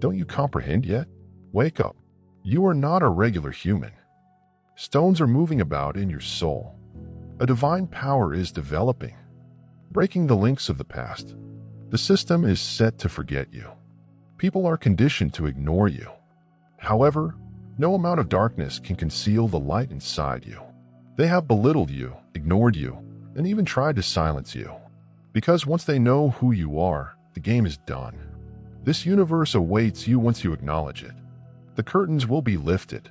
Don't you comprehend yet? Wake up. You are not a regular human. Stones are moving about in your soul. A divine power is developing, breaking the links of the past. The system is set to forget you. People are conditioned to ignore you. However, no amount of darkness can conceal the light inside you. They have belittled you, ignored you, and even tried to silence you. Because once they know who you are, the game is done. This universe awaits you once you acknowledge it. The curtains will be lifted.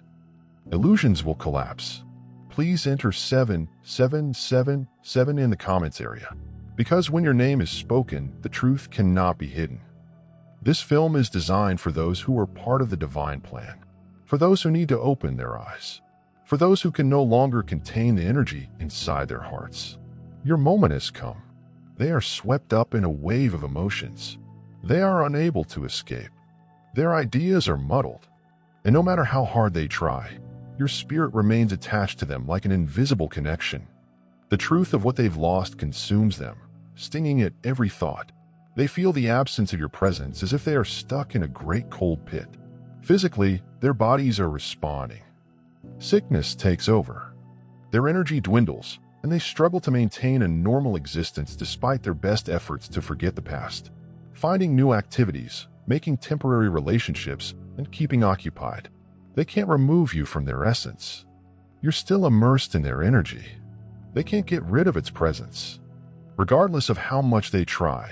Illusions will collapse. Please enter 7777 in the comments area. Because when your name is spoken, the truth cannot be hidden. This film is designed for those who are part of the divine plan. For those who need to open their eyes. For those who can no longer contain the energy inside their hearts. Your moment has come. They are swept up in a wave of emotions. They are unable to escape. Their ideas are muddled. And no matter how hard they try, your spirit remains attached to them like an invisible connection. The truth of what they've lost consumes them, stinging at every thought. They feel the absence of your presence as if they are stuck in a great cold pit. Physically, their bodies are responding. Sickness takes over. Their energy dwindles, and they struggle to maintain a normal existence despite their best efforts to forget the past. Finding new activities, making temporary relationships, and keeping occupied. They can't remove you from their essence. You're still immersed in their energy. They can't get rid of its presence. Regardless of how much they try,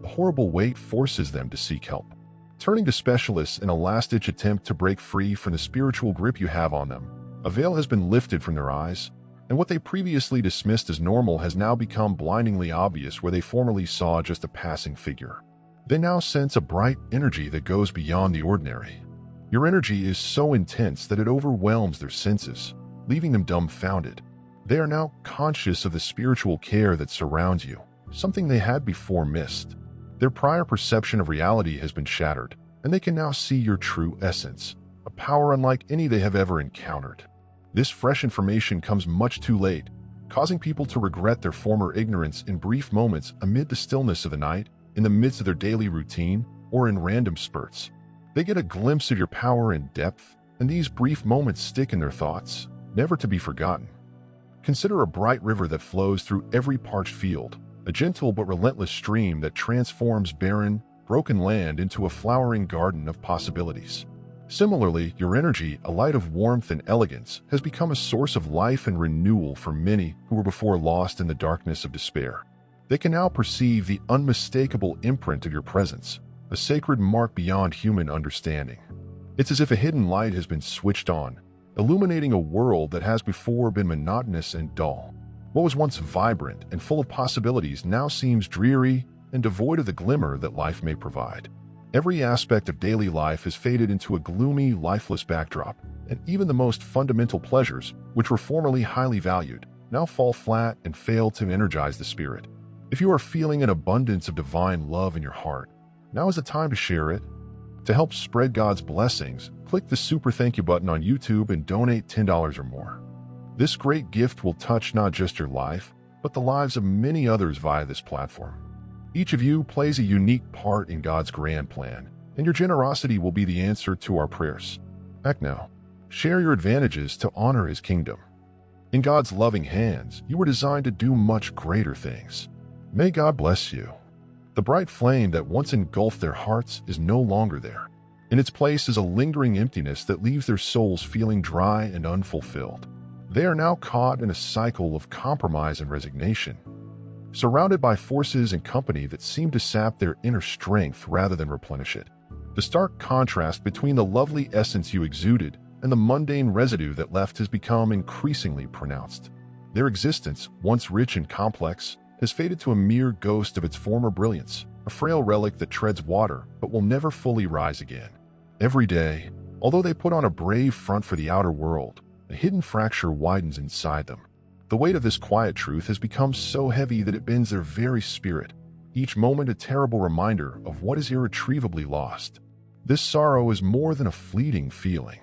a horrible weight forces them to seek help. Turning to specialists in a last-ditch attempt to break free from the spiritual grip you have on them, a veil has been lifted from their eyes, and what they previously dismissed as normal has now become blindingly obvious where they formerly saw just a passing figure. They now sense a bright energy that goes beyond the ordinary. Your energy is so intense that it overwhelms their senses, leaving them dumbfounded. They are now conscious of the spiritual care that surrounds you, something they had before missed. Their prior perception of reality has been shattered, and they can now see your true essence, a power unlike any they have ever encountered. This fresh information comes much too late, causing people to regret their former ignorance in brief moments amid the stillness of the night, in the midst of their daily routine, or in random spurts. They get a glimpse of your power and depth, and these brief moments stick in their thoughts, never to be forgotten. Consider a bright river that flows through every parched field, a gentle but relentless stream that transforms barren, broken land into a flowering garden of possibilities. Similarly, your energy, a light of warmth and elegance, has become a source of life and renewal for many who were before lost in the darkness of despair. They can now perceive the unmistakable imprint of your presence, a sacred mark beyond human understanding. It's as if a hidden light has been switched on, illuminating a world that has before been monotonous and dull. What was once vibrant and full of possibilities now seems dreary and devoid of the glimmer that life may provide. Every aspect of daily life has faded into a gloomy, lifeless backdrop, and even the most fundamental pleasures, which were formerly highly valued, now fall flat and fail to energize the spirit. If you are feeling an abundance of divine love in your heart, now is the time to share it. To help spread God's blessings, click the super thank you button on YouTube and donate $10 or more. This great gift will touch not just your life, but the lives of many others via this platform. Each of you plays a unique part in God's grand plan, and your generosity will be the answer to our prayers. Act now. Share your advantages to honor His kingdom. In God's loving hands, you were designed to do much greater things. May God bless you. The bright flame that once engulfed their hearts is no longer there. In its place is a lingering emptiness that leaves their souls feeling dry and unfulfilled. They are now caught in a cycle of compromise and resignation, surrounded by forces and company that seem to sap their inner strength rather than replenish it. The stark contrast between the lovely essence you exuded and the mundane residue that left has become increasingly pronounced. Their existence, once rich and complex, has faded to a mere ghost of its former brilliance, a frail relic that treads water but will never fully rise again. Every day, although they put on a brave front for the outer world, a hidden fracture widens inside them. The weight of this quiet truth has become so heavy that it bends their very spirit, each moment a terrible reminder of what is irretrievably lost. This sorrow is more than a fleeting feeling.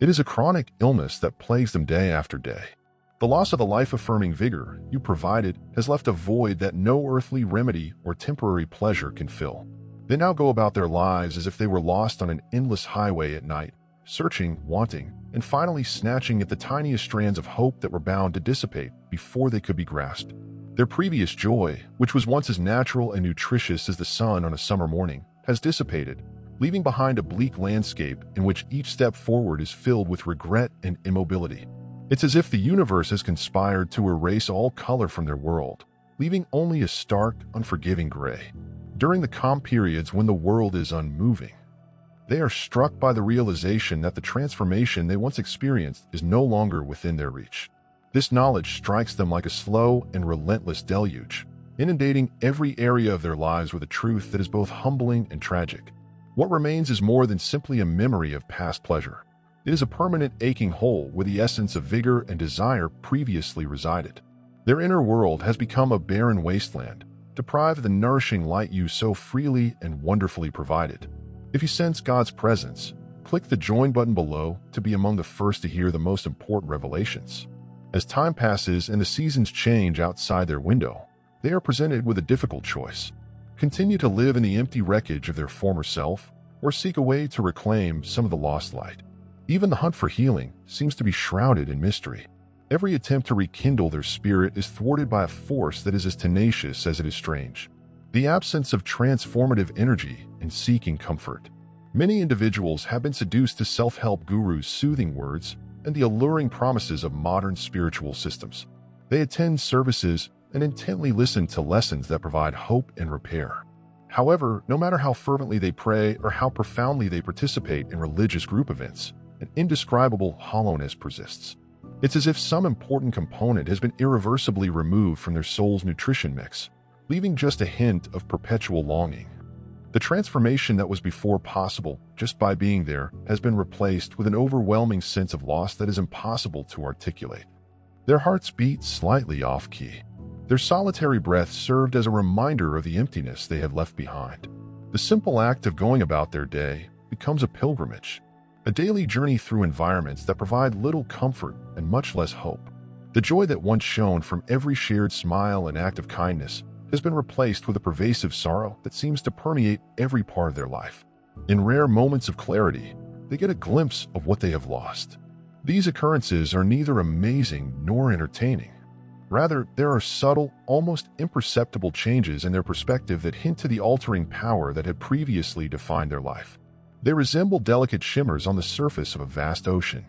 It is a chronic illness that plagues them day after day. The loss of the life-affirming vigor you provided has left a void that no earthly remedy or temporary pleasure can fill. They now go about their lives as if they were lost on an endless highway at night, searching, wanting, and finally snatching at the tiniest strands of hope that were bound to dissipate before they could be grasped. Their previous joy, which was once as natural and nutritious as the sun on a summer morning, has dissipated, leaving behind a bleak landscape in which each step forward is filled with regret and immobility. It's as if the universe has conspired to erase all color from their world, leaving only a stark, unforgiving gray. During the calm periods when the world is unmoving, they are struck by the realization that the transformation they once experienced is no longer within their reach. This knowledge strikes them like a slow and relentless deluge, inundating every area of their lives with a truth that is both humbling and tragic. What remains is more than simply a memory of past pleasure. It is a permanent aching hole where the essence of vigor and desire previously resided. Their inner world has become a barren wasteland, deprived of the nourishing light you so freely and wonderfully provided. If you sense God's presence, click the join button below to be among the first to hear the most important revelations. As time passes and the seasons change outside their window, they are presented with a difficult choice. Continue to live in the empty wreckage of their former self, or seek a way to reclaim some of the lost light. Even the hunt for healing seems to be shrouded in mystery. Every attempt to rekindle their spirit is thwarted by a force that is as tenacious as it is strange. The absence of transformative energy in seeking comfort. Many individuals have been seduced to self-help gurus' soothing words and the alluring promises of modern spiritual systems. They attend services and intently listen to lessons that provide hope and repair. However, no matter how fervently they pray or how profoundly they participate in religious group events, an indescribable hollowness persists. It's as if some important component has been irreversibly removed from their soul's nutrition mix, leaving just a hint of perpetual longing. The transformation that was before possible just by being there has been replaced with an overwhelming sense of loss that is impossible to articulate. Their hearts beat slightly off-key. Their solitary breath served as a reminder of the emptiness they had left behind. The simple act of going about their day becomes a pilgrimage, a daily journey through environments that provide little comfort and much less hope. The joy that once shone from every shared smile and act of kindness has been replaced with a pervasive sorrow that seems to permeate every part of their life. In rare moments of clarity, they get a glimpse of what they have lost. These occurrences are neither amazing nor entertaining. Rather, there are subtle, almost imperceptible changes in their perspective that hint to the altering power that had previously defined their life. They resemble delicate shimmers on the surface of a vast ocean,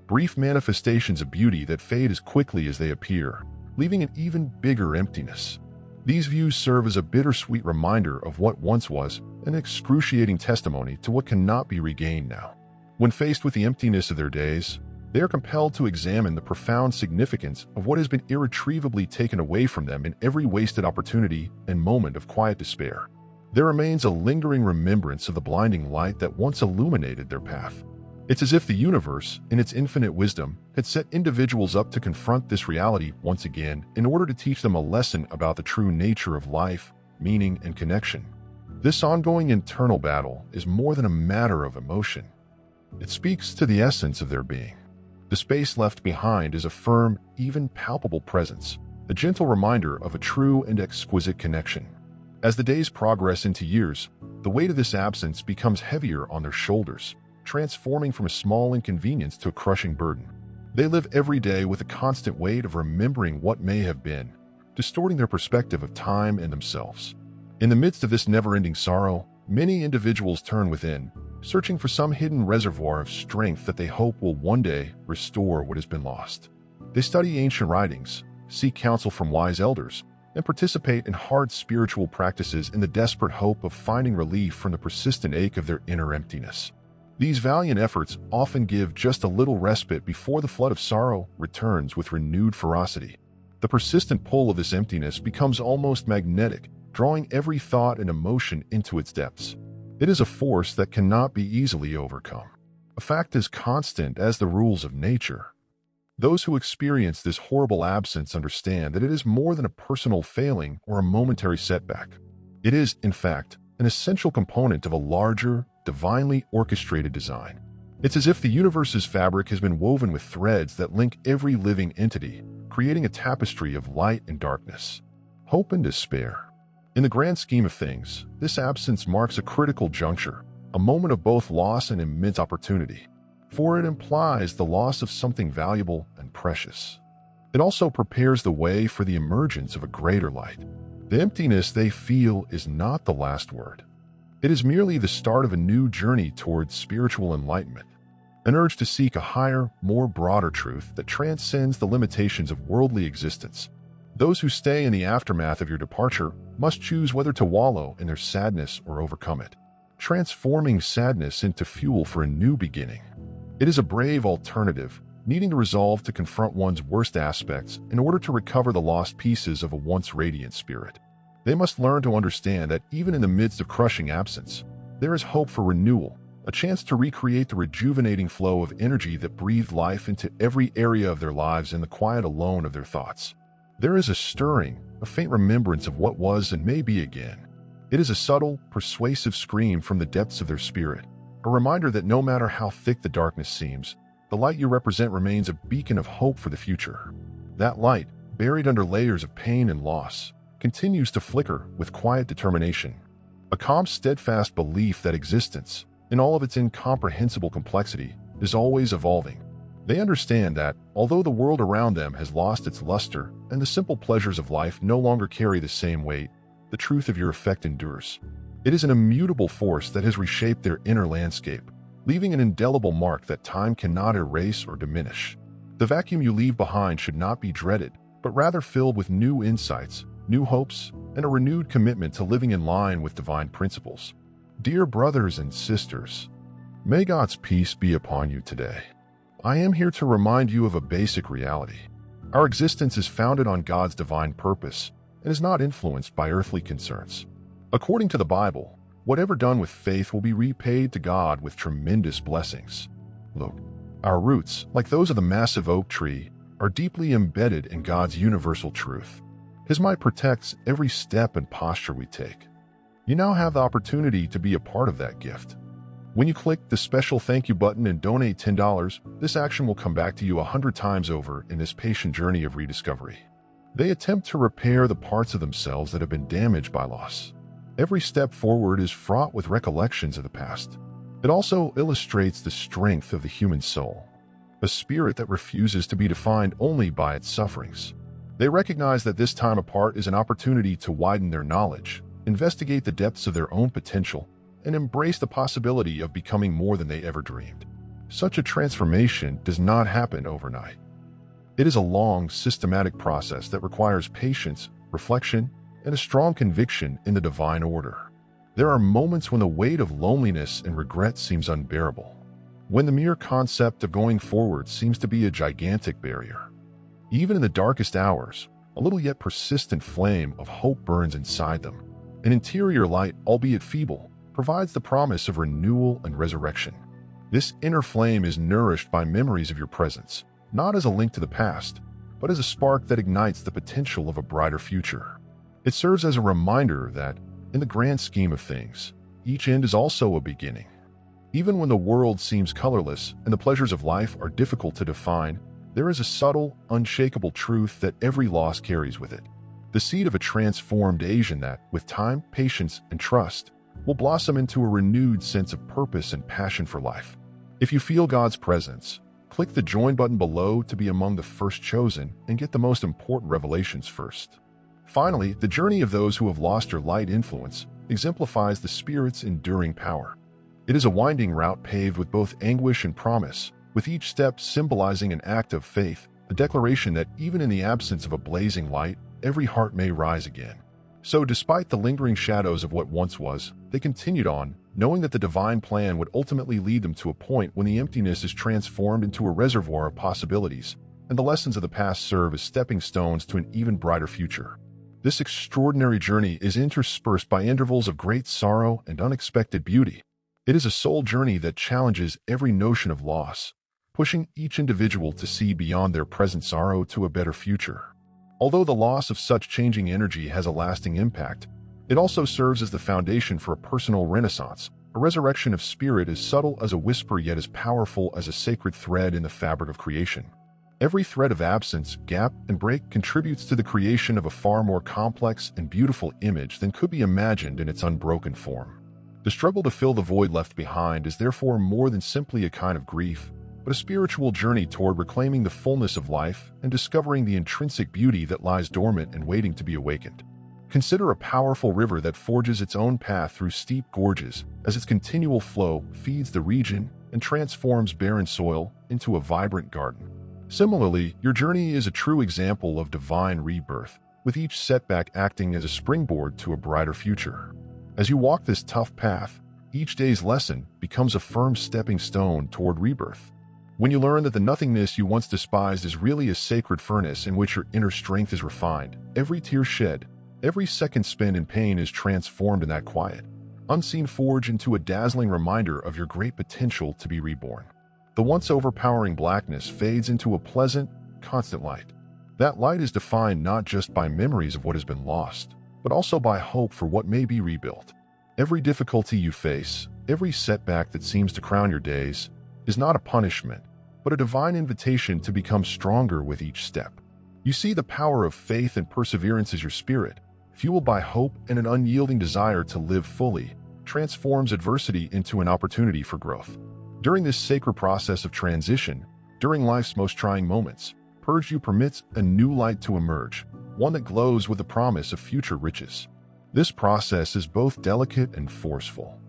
brief manifestations of beauty that fade as quickly as they appear, leaving an even bigger emptiness. These views serve as a bittersweet reminder of what once was, an excruciating testimony to what cannot be regained now. When faced with the emptiness of their days, they are compelled to examine the profound significance of what has been irretrievably taken away from them in every wasted opportunity and moment of quiet despair. There remains a lingering remembrance of the blinding light that once illuminated their path. It's as if the universe, in its infinite wisdom, had set individuals up to confront this reality once again in order to teach them a lesson about the true nature of life, meaning, and connection. This ongoing internal battle is more than a matter of emotion. It speaks to the essence of their being. The space left behind is a firm, even palpable presence, a gentle reminder of a true and exquisite connection. As the days progress into years, the weight of this absence becomes heavier on their shoulders, transforming from a small inconvenience to a crushing burden. They live every day with a constant weight of remembering what may have been, distorting their perspective of time and themselves. In the midst of this never-ending sorrow, many individuals turn within, searching for some hidden reservoir of strength that they hope will one day restore what has been lost. They study ancient writings, seek counsel from wise elders, and participate in hard spiritual practices in the desperate hope of finding relief from the persistent ache of their inner emptiness. These valiant efforts often give just a little respite before the flood of sorrow returns with renewed ferocity. The persistent pull of this emptiness becomes almost magnetic, drawing every thought and emotion into its depths. It is a force that cannot be easily overcome, a fact as constant as the rules of nature. Those who experience this horrible absence understand that it is more than a personal failing or a momentary setback. It is, in fact, an essential component of a larger, divinely orchestrated design. It's as if the universe's fabric has been woven with threads that link every living entity, creating a tapestry of light and darkness, hope and despair. In the grand scheme of things, this absence marks a critical juncture, a moment of both loss and immense opportunity, for it implies the loss of something valuable and precious. It also prepares the way for the emergence of a greater light. The emptiness they feel is not the last word. It is merely the start of a new journey towards spiritual enlightenment, an urge to seek a higher, more broader truth that transcends the limitations of worldly existence. Those who stay in the aftermath of your departure must choose whether to wallow in their sadness or overcome it, transforming sadness into fuel for a new beginning. It is a brave alternative, needing to resolve to confront one's worst aspects in order to recover the lost pieces of a once radiant spirit. They must learn to understand that even in the midst of crushing absence, there is hope for renewal, a chance to recreate the rejuvenating flow of energy that breathed life into every area of their lives in the quiet alone of their thoughts. There is a stirring, a faint remembrance of what was and may be again. It is a subtle, persuasive scream from the depths of their spirit, a reminder that no matter how thick the darkness seems, the light you represent remains a beacon of hope for the future. That light, buried under layers of pain and loss, continues to flicker with quiet determination, a calm, steadfast belief that existence, in all of its incomprehensible complexity, is always evolving. They understand that, although the world around them has lost its luster and the simple pleasures of life no longer carry the same weight, the truth of your effect endures. It is an immutable force that has reshaped their inner landscape, leaving an indelible mark that time cannot erase or diminish. The vacuum you leave behind should not be dreaded, but rather filled with new insights, new hopes, and a renewed commitment to living in line with divine principles. Dear brothers and sisters, may God's peace be upon you today. I am here to remind you of a basic reality. Our existence is founded on God's divine purpose and is not influenced by earthly concerns. According to the Bible, whatever done with faith will be repaid to God with tremendous blessings. Look, our roots, like those of the massive oak tree, are deeply embedded in God's universal truth. His might protects every step and posture we take. You now have the opportunity to be a part of that gift. When you click the special thank you button and donate $10, this action will come back to you 100 times over in this patient journey of rediscovery. They attempt to repair the parts of themselves that have been damaged by loss. Every step forward is fraught with recollections of the past. It also illustrates the strength of the human soul, a spirit that refuses to be defined only by its sufferings. They recognize that this time apart is an opportunity to widen their knowledge, investigate the depths of their own potential, and embrace the possibility of becoming more than they ever dreamed. Such a transformation does not happen overnight. It is a long, systematic process that requires patience, reflection, and a strong conviction in the divine order. There are moments when the weight of loneliness and regret seems unbearable, when the mere concept of going forward seems to be a gigantic barrier. Even in the darkest hours, a little yet persistent flame of hope burns inside them. An interior light, albeit feeble, provides the promise of renewal and resurrection. This inner flame is nourished by memories of your presence, not as a link to the past, but as a spark that ignites the potential of a brighter future. It serves as a reminder that, in the grand scheme of things, each end is also a beginning. Even when the world seems colorless and the pleasures of life are difficult to define, there is a subtle, unshakable truth that every loss carries with it. The seed of a transformed Asian that, with time, patience, and trust, will blossom into a renewed sense of purpose and passion for life. If you feel God's presence, click the join button below to be among the first chosen and get the most important revelations first. Finally, the journey of those who have lost their light influence exemplifies the Spirit's enduring power. It is a winding route paved with both anguish and promise, with each step symbolizing an act of faith, a declaration that even in the absence of a blazing light, every heart may rise again. So despite the lingering shadows of what once was, they continued on, knowing that the divine plan would ultimately lead them to a point when the emptiness is transformed into a reservoir of possibilities, and the lessons of the past serve as stepping stones to an even brighter future. This extraordinary journey is interspersed by intervals of great sorrow and unexpected beauty. It is a soul journey that challenges every notion of loss, pushing each individual to see beyond their present sorrow to a better future. Although the loss of such changing energy has a lasting impact, it also serves as the foundation for a personal renaissance, a resurrection of spirit as subtle as a whisper yet as powerful as a sacred thread in the fabric of creation. Every thread of absence, gap, and break contributes to the creation of a far more complex and beautiful image than could be imagined in its unbroken form. The struggle to fill the void left behind is therefore more than simply a kind of grief, but a spiritual journey toward reclaiming the fullness of life and discovering the intrinsic beauty that lies dormant and waiting to be awakened. Consider a powerful river that forges its own path through steep gorges as its continual flow feeds the region and transforms barren soil into a vibrant garden. Similarly, your journey is a true example of divine rebirth, with each setback acting as a springboard to a brighter future. As you walk this tough path, each day's lesson becomes a firm stepping stone toward rebirth. When you learn that the nothingness you once despised is really a sacred furnace in which your inner strength is refined, every tear shed, every second spent in pain is transformed in that quiet, unseen forge into a dazzling reminder of your great potential to be reborn. The once overpowering blackness fades into a pleasant, constant light. That light is defined not just by memories of what has been lost, but also by hope for what may be rebuilt. Every difficulty you face, every setback that seems to crown your days, is not a punishment, but a divine invitation to become stronger with each step. You see the power of faith and perseverance as your spirit, fueled by hope and an unyielding desire to live fully, transforms adversity into an opportunity for growth. During this sacred process of transition, during life's most trying moments, Purge You permits a new light to emerge, one that glows with the promise of future riches. This process is both delicate and forceful.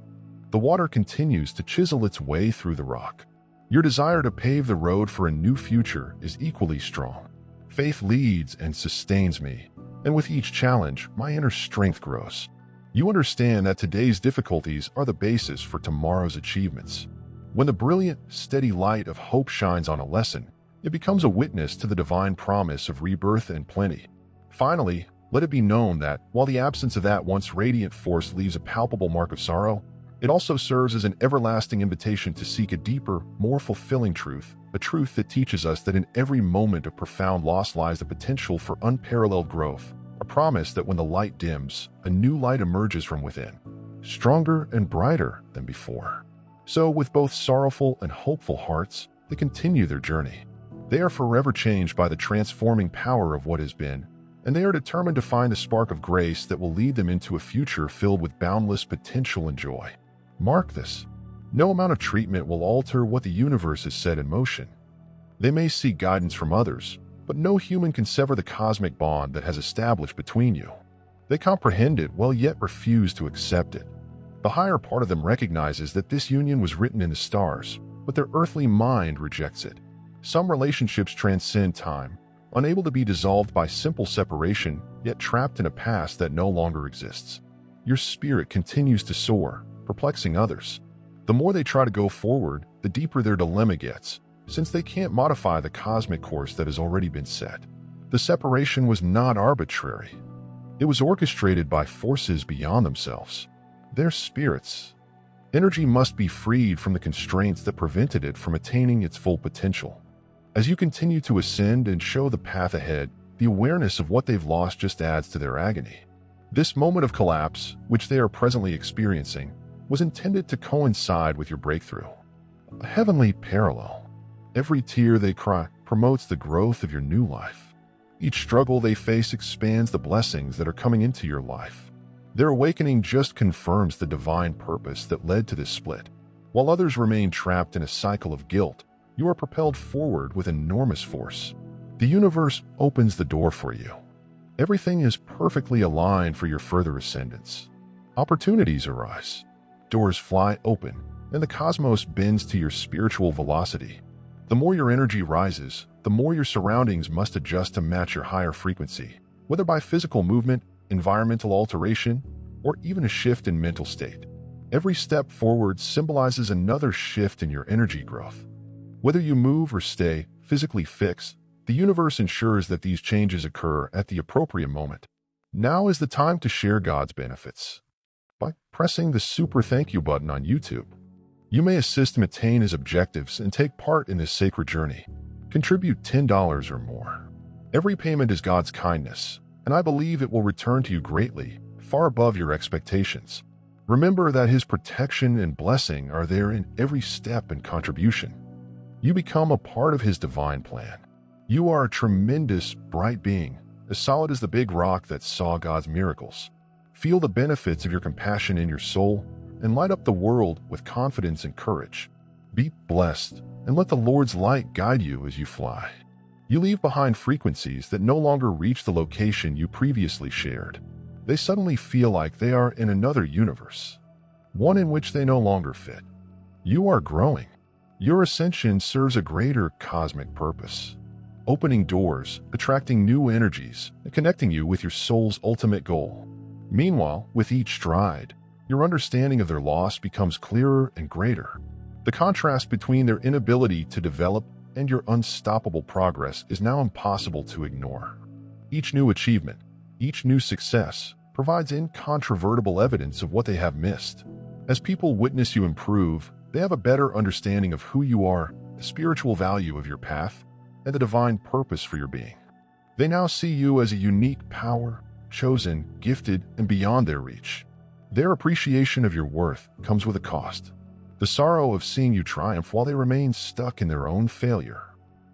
The water continues to chisel its way through the rock. Your desire to pave the road for a new future is equally strong. Faith leads and sustains me, and with each challenge, my inner strength grows. You understand that today's difficulties are the basis for tomorrow's achievements. When the brilliant, steady light of hope shines on a lesson, it becomes a witness to the divine promise of rebirth and plenty. Finally, let it be known that, while the absence of that once radiant force leaves a palpable mark of sorrow, it also serves as an everlasting invitation to seek a deeper, more fulfilling truth, a truth that teaches us that in every moment of profound loss lies the potential for unparalleled growth, a promise that when the light dims, a new light emerges from within, stronger and brighter than before. So, with both sorrowful and hopeful hearts, they continue their journey. They are forever changed by the transforming power of what has been, and they are determined to find the spark of grace that will lead them into a future filled with boundless potential and joy. Mark this. No amount of treatment will alter what the universe has set in motion. They may seek guidance from others, but no human can sever the cosmic bond that has established between you. They comprehend it while yet refuse to accept it. The higher part of them recognizes that this union was written in the stars, but their earthly mind rejects it. Some relationships transcend time, unable to be dissolved by simple separation, yet trapped in a past that no longer exists. Your spirit continues to soar, perplexing others. The more they try to go forward, the deeper their dilemma gets, since they can't modify the cosmic course that has already been set. The separation was not arbitrary. It was orchestrated by forces beyond themselves. Their spirits. Energy must be freed from the constraints that prevented it from attaining its full potential. As you continue to ascend and show the path ahead, the awareness of what they've lost just adds to their agony. This moment of collapse, which they are presently experiencing, was intended to coincide with your breakthrough. A heavenly parallel. Every tear they cry promotes the growth of your new life. Each struggle they face expands the blessings that are coming into your life. Their awakening just confirms the divine purpose that led to this split. While others remain trapped in a cycle of guilt, you are propelled forward with enormous force. The universe opens the door for you. Everything is perfectly aligned for your further ascendance. Opportunities arise. Doors fly open, and the cosmos bends to your spiritual velocity. The more your energy rises, the more your surroundings must adjust to match your higher frequency, whether by physical movement, environmental alteration, or even a shift in mental state. Every step forward symbolizes another shift in your energy growth. Whether you move or stay physically fixed, the universe ensures that these changes occur at the appropriate moment. Now is the time to share God's benefits. By pressing the super thank you button on YouTube, you may assist him attain his objectives and take part in this sacred journey. Contribute $10 or more. Every payment is God's kindness, and I believe it will return to you greatly, far above your expectations. Remember that his protection and blessing are there in every step and contribution. You become a part of his divine plan. You are a tremendous, bright being, as solid as the big rock that saw God's miracles. Feel the benefits of your compassion in your soul and light up the world with confidence and courage. Be blessed and let the Lord's light guide you as you fly. You leave behind frequencies that no longer reach the location you previously shared. They suddenly feel like they are in another universe, one in which they no longer fit. You are growing. Your ascension serves a greater cosmic purpose, opening doors, attracting new energies, and connecting you with your soul's ultimate goal. Meanwhile, with each stride, your understanding of their loss becomes clearer and greater. The contrast between their inability to develop and your unstoppable progress is now impossible to ignore. Each new achievement, each new success, provides incontrovertible evidence of what they have missed. As people witness you improve, they have a better understanding of who you are, the spiritual value of your path, and the divine purpose for your being. They now see you as a unique power, chosen, gifted, and beyond their reach. Their appreciation of your worth comes with a cost: the sorrow of seeing you triumph while they remain stuck in their own failure.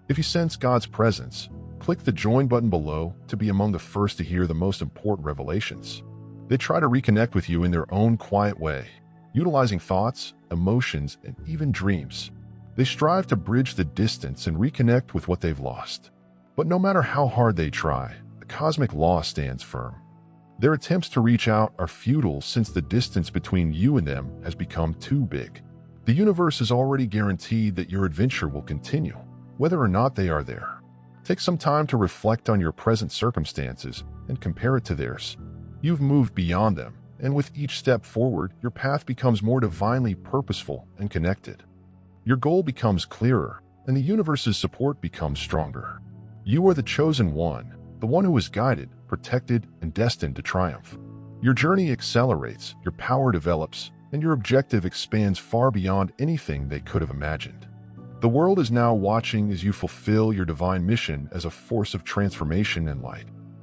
If you sense God's presence, click the join button below to be among the first to hear the most important revelations. They try to reconnect with you in their own quiet way, utilizing thoughts, emotions, and even dreams. They strive to bridge the distance and reconnect with what they've lost. But no matter how hard they try, the cosmic law stands firm. Their attempts to reach out are futile since the distance between you and them has become too big. The universe has already guaranteed that your adventure will continue, whether or not they are there. Take some time to reflect on your present circumstances and compare it to theirs. You've moved beyond them, and with each step forward, your path becomes more divinely purposeful and connected. Your goal becomes clearer, and the universe's support becomes stronger. You are the chosen one, the one who is guided, protected, and destined to triumph. Your journey accelerates, your power develops, and your objective expands far beyond anything they could have imagined. The world is now watching as you fulfill your divine mission as a force of transformation and light.